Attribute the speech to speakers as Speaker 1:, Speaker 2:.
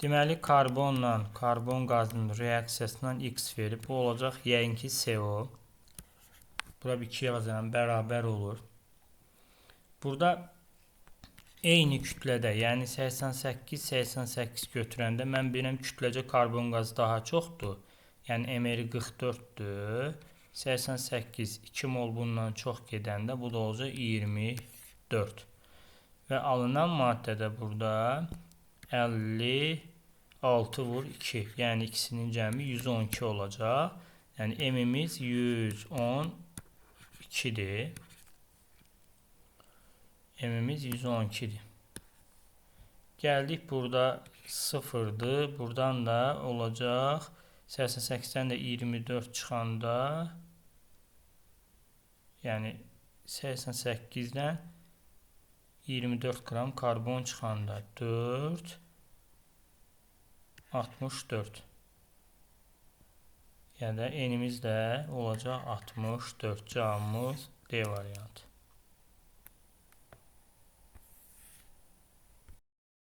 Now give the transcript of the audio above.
Speaker 1: Deməli, karbonla karbon qazının reaksiyasından X verib. Bu olacaq yəqin ki CO. Bura 2 yazıram, bərabər olur. Burada eyni kütlədə, yəni 88 götürəndə mən bilirəm kütləci karbon qazı daha çoxdur. Yəni MR 44-dür. 88 2 mol bundan çox gedəndə bu da olacaq 24. Və alınan maddədə burada 56 vur 2. Yəni ikisinin cəmi 112 olacaq. Yəni M-imiz 112-dir. M-imiz 112-dir. Gəldik burada 0-dır. Buradan da olacaq 88-dən də 24 çıxanda, yəni 88-dən 24 qram karbon çıxanda 4 64. Yəni N-imiz də olacaq 64. Cavabımız D variantı.